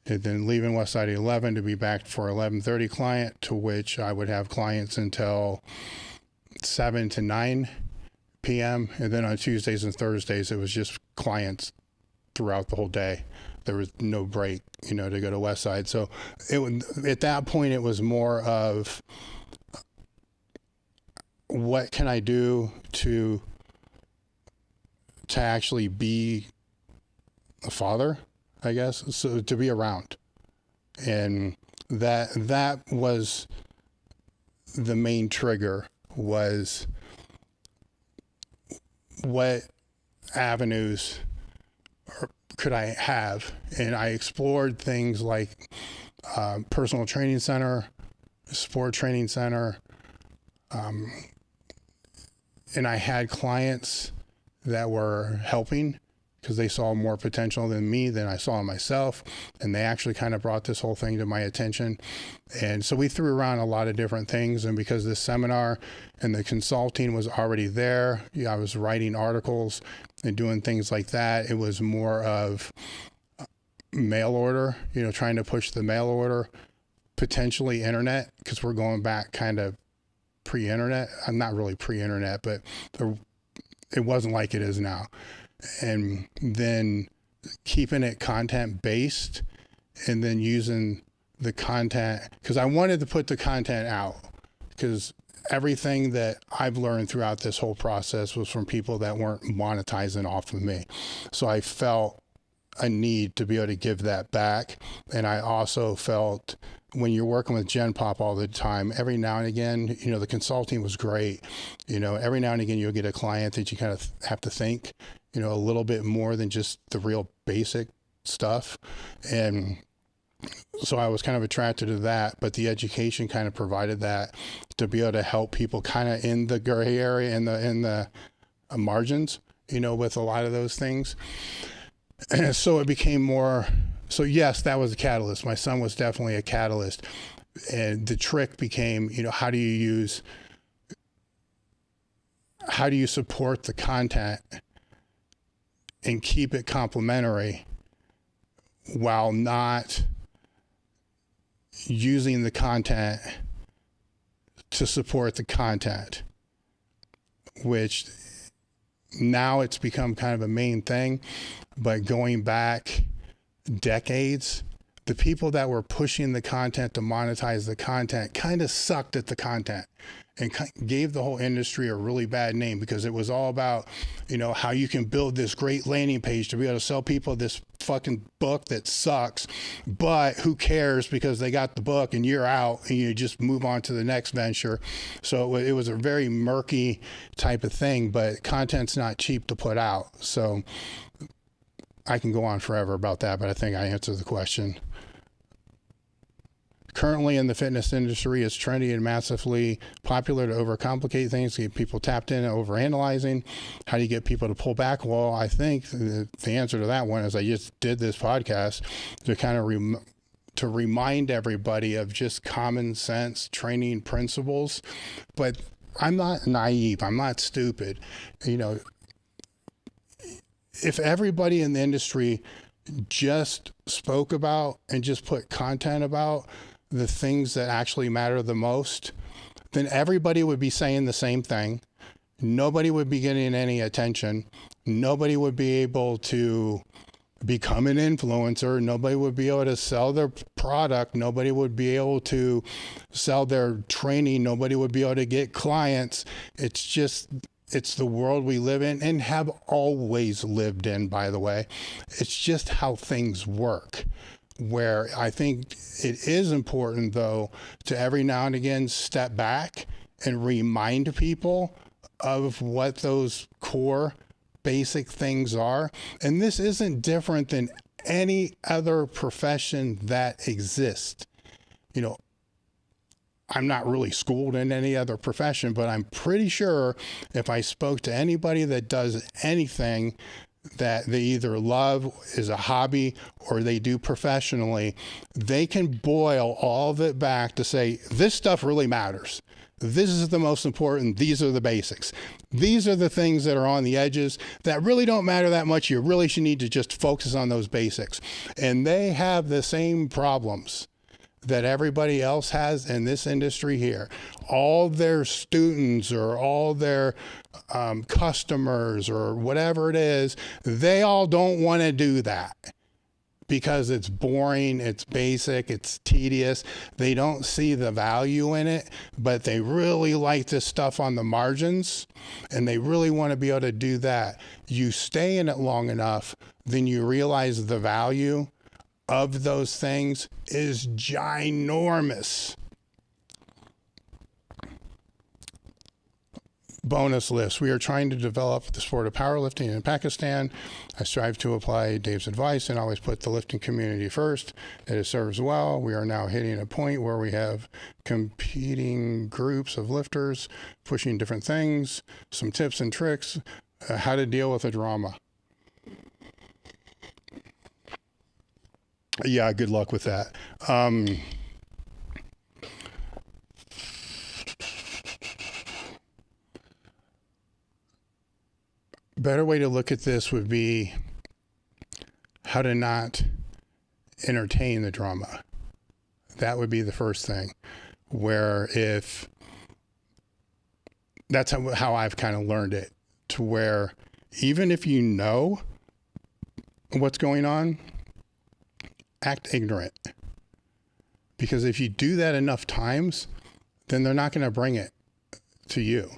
and then leaving Westside at 11 to be back for 11:30 client, to which I would have clients until 7 to 9 p.m. And then on Tuesdays and Thursdays, it was just clients throughout the whole day. There was no break, to go to Westside. So at that point, it was more of what can I do to actually be a father, I guess, so to be around. And that was the main trigger, was what avenues could I have. And I explored things like personal training center, sport training center, and I had clients that were helping because they saw more potential than me than I saw in myself. And they actually kind of brought this whole thing to my attention. And so we threw around a lot of different things. And because this seminar and the consulting was already there, I was writing articles and doing things like that. It was more of mail order, trying to push the mail order, potentially internet, because we're going back kind of pre-internet. I'm not really pre-internet, but it wasn't like it is now. And then keeping it content based, and then using the content, because I wanted to put the content out, because everything that I've learned throughout this whole process was from people that weren't monetizing off of me. So I felt a need to be able to give that back. And I also felt, when you're working with Gen Pop all the time, every now and again, the consulting was great. Every now and again, you'll get a client that you kind of have to think, a little bit more than just the real basic stuff. And so I was kind of attracted to that, but the education kind of provided that to be able to help people kind of in the gray area, in the margins, with a lot of those things. And so it became more, so yes, that was a catalyst. My son was definitely a catalyst. And the trick became, how do you support the content and keep it complementary while not using the content to support the content, which now it's become kind of a main thing. But going back decades, the people that were pushing the content to monetize the content kind of sucked at the content and gave the whole industry a really bad name, because it was all about, how you can build this great landing page to be able to sell people this fucking book that sucks, but who cares, because they got the book and you're out and you just move on to the next venture. So it was a very murky type of thing, but content's not cheap to put out. So I can go on forever about that, but I think I answered the question. Currently in the fitness industry, it's trendy and massively popular to overcomplicate things, to get people tapped in and overanalyzing. How do you get people to pull back? Well, I think the answer to that one is I just did this podcast to kind of to remind everybody of just common sense training principles. But I'm not naive. I'm not stupid. If everybody in the industry just spoke about and just put content about the things that actually matter the most, then everybody would be saying the same thing. Nobody would be getting any attention. Nobody would be able to become an influencer. Nobody would be able to sell their product. Nobody would be able to sell their training. Nobody would be able to get clients. It's just It's the world we live in and have always lived in, by the way. It's just how things work. Where I think it is important, though, to every now and again step back and remind people of what those core basic things are. And this isn't different than any other profession that exists. You know, I'm not really schooled in any other profession, but I'm pretty sure if I spoke to anybody that does anything that they either love, is a hobby, or they do professionally, they can boil all of it back to say, this stuff really matters. This is the most important. These are the basics. These are the things that are on the edges that really don't matter that much. You really should need to just focus on those basics. And they have the same problems that everybody else has in this industry here. All their students or all their customers or whatever it is, they all don't want to do that because it's boring, it's basic, it's tedious. They don't see the value in it, but they really like this stuff on the margins and they really want to be able to do that. You stay in it long enough, then you realize the value of those things is ginormous. Bonus list. We are trying to develop the sport of powerlifting in Pakistan. I strive to apply Dave's advice and always put the lifting community first. It serves well. We are now hitting a point where we have competing groups of lifters pushing different things, some tips and tricks, how to deal with the drama. Yeah, good luck with that. Better way to look at this would be how to not entertain the drama. That would be the first thing. Where if that's how I've kind of learned it, to where even if you know what's going on, act ignorant. Because if you do that enough times, then they're not going to bring it to you.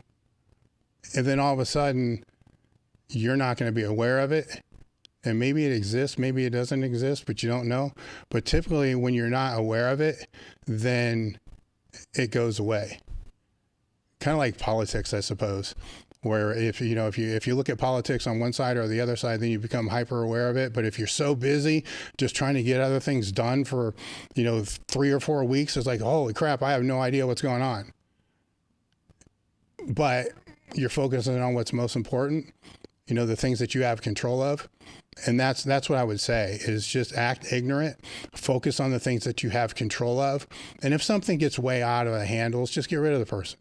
And then all of a sudden, you're not going to be aware of it. And maybe it exists, maybe it doesn't exist, but you don't know. But typically when you're not aware of it, then it goes away. Kind of like politics, I suppose, where if you look at politics on one side or the other side, then you become hyper aware of it. But if you're so busy just trying to get other things done for, 3 or 4 weeks, it's like, holy crap, I have no idea what's going on. But you're focusing on what's most important, the things that you have control of. And that's what I would say is just act ignorant, focus on the things that you have control of. And if something gets way out of the handles, just get rid of the person.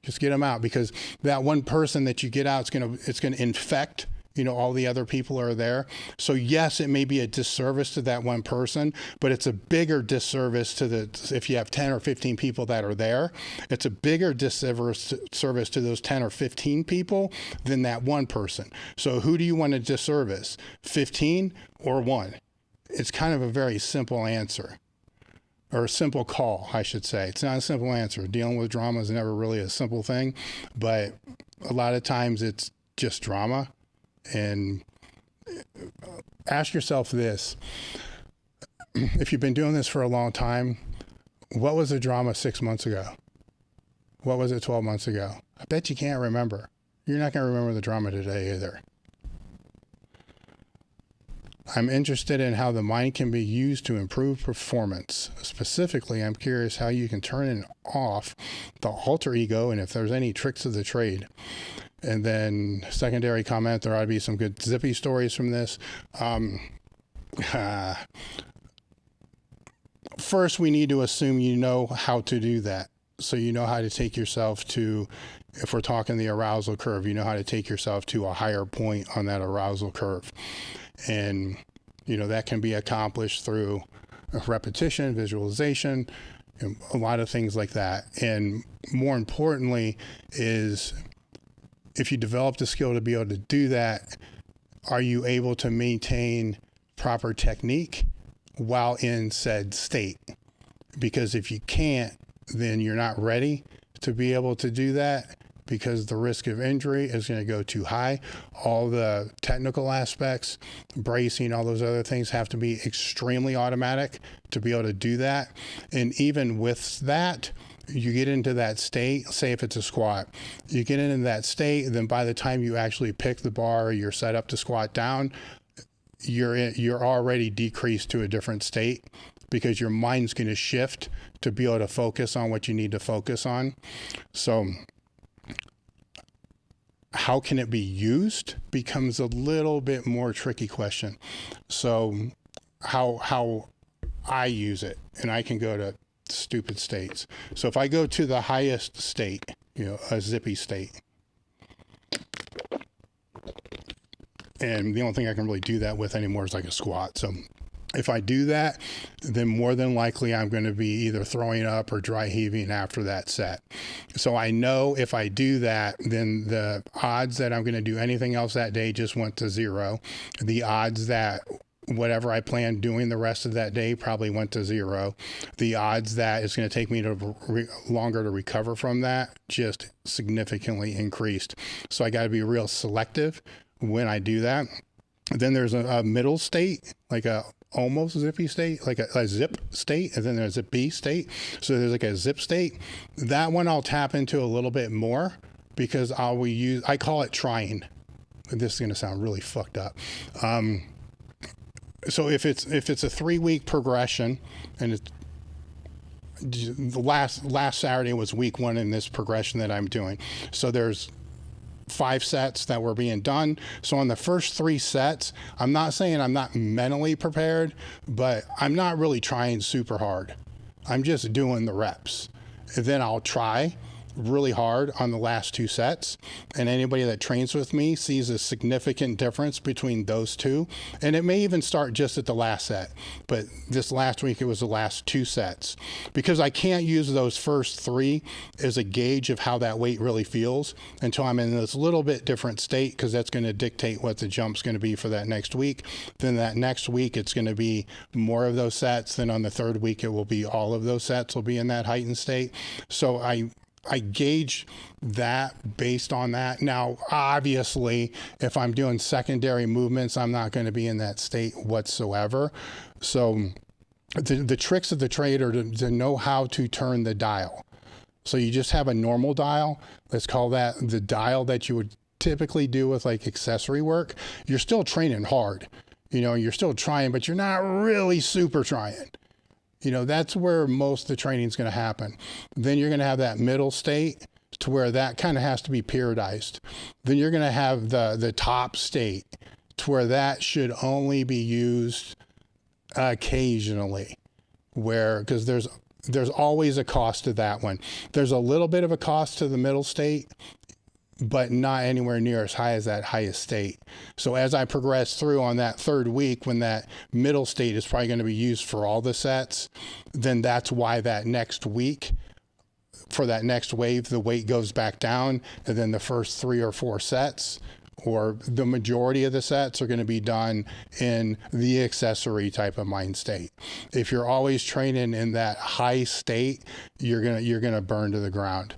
Just get them out, because that one person that you get out, it's going to infect, all the other people are there. So yes, it may be a disservice to that one person, but it's a bigger disservice if you have 10 or 15 people that are there, it's a bigger disservice to those 10 or 15 people than that one person. So who do you want to disservice? 15 or 1? It's kind of a very simple answer. Or a simple call, I should say. It's not a simple answer. Dealing with drama is never really a simple thing, but a lot of times it's just drama. And ask yourself this: if you've been doing this for a long time, what was the drama 6 months ago? What was it 12 months ago? I bet you can't remember. You're not going to remember the drama today either. I'm interested in how the mind can be used to improve performance. Specifically, I'm curious how you can turn off the alter ego and if there's any tricks of the trade. And then secondary comment, there ought to be some good Zippy stories from this. First, we need to assume you know how to do that. So you know how to take yourself to, if we're talking the arousal curve, you know how to take yourself to a higher point on that arousal curve. And, that can be accomplished through repetition, visualization, a lot of things like that. And more importantly is, if you develop the skill to be able to do that, are you able to maintain proper technique while in said state? Because if you can't, then you're not ready to be able to do that. because the risk of injury is going to go too high. All the technical aspects, bracing, all those other things have to be extremely automatic to be able to do that. And even with that, you get into that state, say if it's a squat, you get into that state, then by the time you actually pick the bar, you're set up to squat down, you're already decreased to a different state, because your mind's going to shift to be able to focus on what you need to focus on. So how can it be used becomes a little bit more tricky question. So how I use it, and I can go to stupid states. So if I go to the highest state, a Zippy state, and the only thing I can really do that with anymore is like a squat. So if I do that, then more than likely I'm going to be either throwing up or dry heaving after that set. So I know if I do that, then the odds that I'm going to do anything else that day just went to zero. The odds that whatever I planned doing the rest of that day probably went to zero. The odds that it's going to take me longer to recover from that just significantly increased. So I got to be real selective when I do that. Then there's a middle state, like a almost zippy state, like a zip state, and then there's a B state. So there's like a zip state. That one I'll tap into a little bit more, because I call it trying. This is going to sound really fucked up. So if it's a 3-week progression, and it's the last Saturday was week 1 in this progression that I'm doing. So there's 5 sets that were being done. So on the first 3 sets, I'm not saying I'm not mentally prepared, but I'm not really trying super hard. I'm just doing the reps. And then I'll try really hard on the last 2 sets, and anybody that trains with me sees a significant difference between those 2. And it may even start just at the last set, but this last week it was the last 2 sets, because I can't use those first 3 as a gauge of how that weight really feels until I'm in this little bit different state, because that's going to dictate what the jump's going to be for that next week. Then that next week it's going to be more of those sets. Then on the 3rd week it will be all of those sets will be in that heightened state. So I gauge that based on that. Now, obviously, if I'm doing secondary movements, I'm not going to be in that state whatsoever. So the tricks of the trade are to know how to turn the dial. So you just have a normal dial. Let's call that the dial that you would typically do with like accessory work. You're still training hard, you're still trying, but you're not really super trying. That's where most of the training is going to happen. Then you're going to have that middle state to where that kind of has to be periodized. Then you're going to have the top state to where that should only be used occasionally, because there's always a cost to that one. There's a little bit of a cost to the middle state, but not anywhere near as high as that highest state. So as I progress through on that 3rd week, when that middle state is probably going to be used for all the sets, then that's why that next week, for that next wave, the weight goes back down, and then the first 3 or 4 sets, or the majority of the sets, are going to be done in the accessory type of mind state. If you're always training in that high state, you're gonna burn to the ground.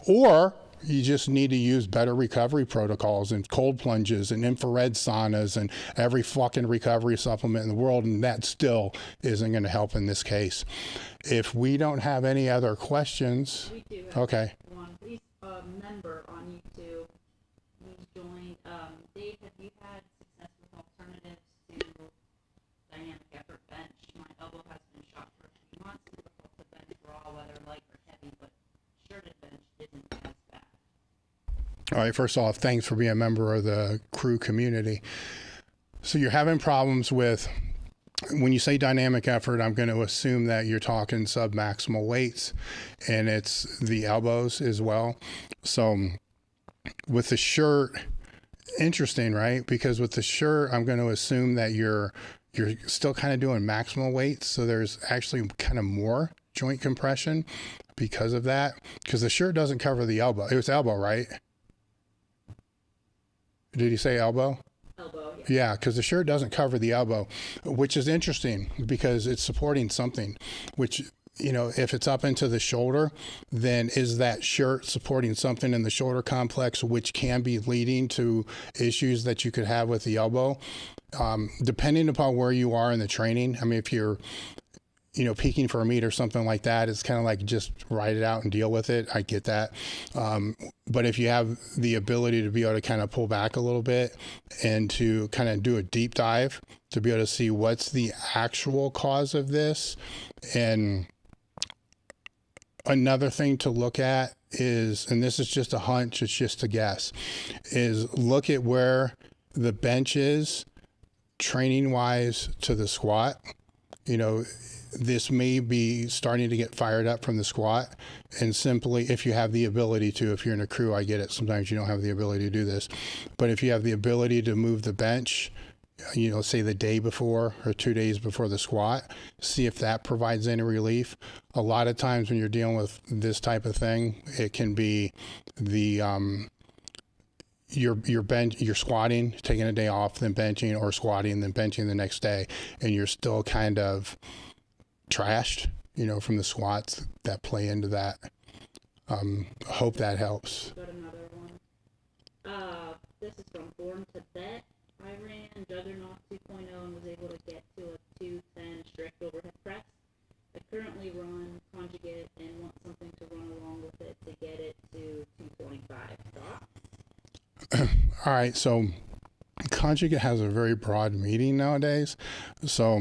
Or you just need to use better recovery protocols and cold plunges and infrared saunas and every fucking recovery supplement in the world, and that still isn't going to help in this case. If we don't have any other questions, We do have okay. one. He's a member on YouTube. He's joined. Dave, have you had success with alternatives to dynamic effort bench? My elbow has been shot for a few months. Difficult to bench raw, whether light or heavy, but shirted bench isn't as bad. All right, first off, thanks for being a member of the crew community. So you're having problems with, when you say dynamic effort, I'm going to assume that you're talking submaximal weights, and it's the elbows as well. So with the shirt, interesting, right? Because with the shirt, I'm going to assume that you're still kind of doing maximal weights. So there's actually kind of more joint compression because of that, because the shirt doesn't cover the elbow. It was elbow, right? Did you say elbow? Elbow, yeah. Yeah, because the shirt doesn't cover the elbow, which is interesting because it's supporting something, which if it's up into the shoulder, then is that shirt supporting something in the shoulder complex, which can be leading to issues that you could have with the elbow. Depending upon where you are in the training. I mean, if you're, peaking for a meet or something like that, it's kind of like just ride it out and deal with it. I get that. But if you have the ability to be able to kind of pull back a little bit and to kind of do a deep dive to be able to see what's the actual cause of this. And another thing to look at is, and this is just a hunch, it's just a guess, is look at where the bench is training wise to the squat. This may be starting to get fired up from the squat, and simply, if you have the ability to, if you're in a crew, I get it, sometimes you don't have the ability to do this, but if you have the ability to move the bench, say the day before or 2 days before the squat, see if that provides any relief. A lot of times when you're dealing with this type of thing, it can be the you're squatting, taking a day off, then benching, or squatting, then benching the next day, and you're still kind of trashed, from the squats that play into that. Hope that helps. Got another one. This is from Born to Bet. I ran Juggernaut 2.0 and was able to get to a 210 strict overhead press. I currently run Conjugate and want something to run along with it to get it to 225. Thoughts? All right, so Conjugate has a very broad meaning nowadays. So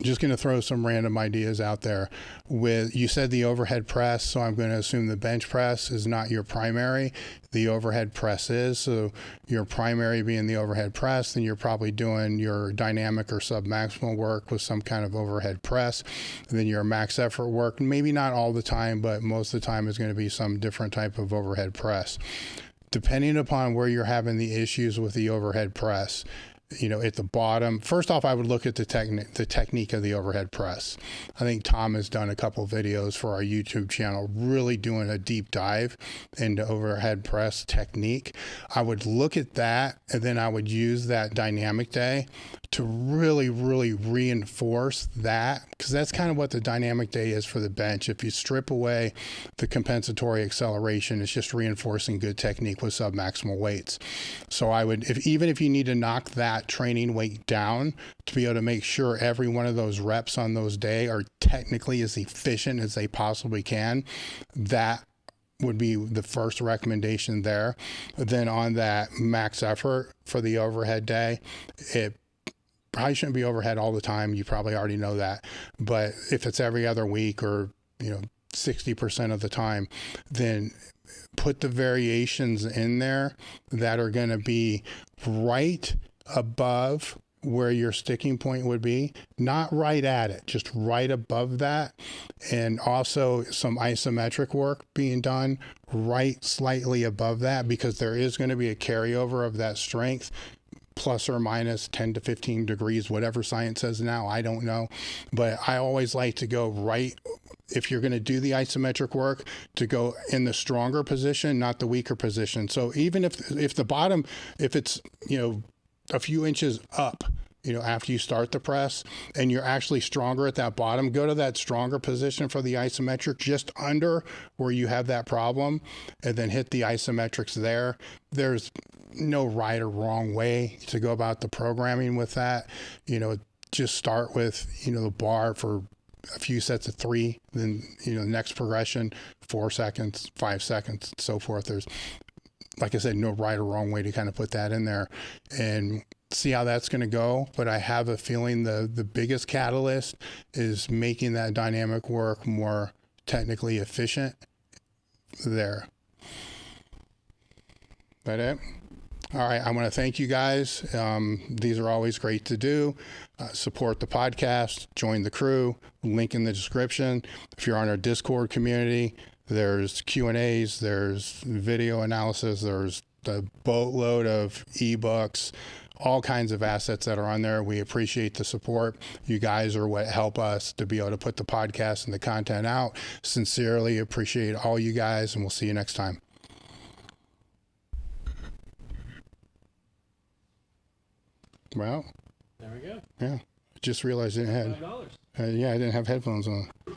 just going to throw some random ideas out there. You said the overhead press, so I'm going to assume the bench press is not your primary. The overhead press is. So your primary being the overhead press, then you're probably doing your dynamic or submaximal work with some kind of overhead press. And then your max effort work, maybe not all the time, but most of the time is going to be some different type of overhead press. Depending upon where you're having the issues with the overhead press, at the bottom, first off, I would look at the technique of the overhead press. I think Tom has done a couple videos for our YouTube channel, really doing a deep dive into overhead press technique. I would look at that, and then I would use that dynamic day to really, really reinforce that, because that's kind of what the dynamic day is for the bench. If you strip away the compensatory acceleration, it's just reinforcing good technique with submaximal weights. So I would, even if you need to knock that training weight down to be able to make sure every one of those reps on those days are technically as efficient as they possibly can, that would be the first recommendation there. Then on that max effort for the overhead day, it probably shouldn't be overhead all the time. You probably already know that. But if it's every other week or, 60% of the time, then put the variations in there that are going to be right above where your sticking point would be, not right at it, just right above that. And also some isometric work being done right slightly above that, because there is going to be a carryover of that strength, plus or minus 10 to 15 degrees, whatever science says now, I don't know. But I always like to go right, if you're going to do the isometric work, to go in the stronger position, not the weaker position. So even if the bottom, if it's, a few inches up, after you start the press and you're actually stronger at that bottom, go to that stronger position for the isometric, just under where you have that problem, and then hit the isometrics there. There's no right or wrong way to go about the programming with that. Just start with, the bar for a few sets of 3, then, the next progression, 4 seconds, 5 seconds, and so forth. There's, like I said, no right or wrong way to kind of put that in there and see how that's going to go. But I have a feeling the biggest catalyst is making that dynamic work more technically efficient there. That it? All right. I want to thank you guys. These are always great to do. Support the podcast, join the crew, link in the description. If you're on our Discord community, there's Q&As, there's video analysis, there's the boatload of ebooks, all kinds of assets that are on there. We appreciate the support. You guys are what help us to be able to put the podcast and the content out. Sincerely appreciate all you guys, and we'll see you next time. Well, There we go. yeah. Just realized I didn't have. $5. Yeah, I didn't have headphones on.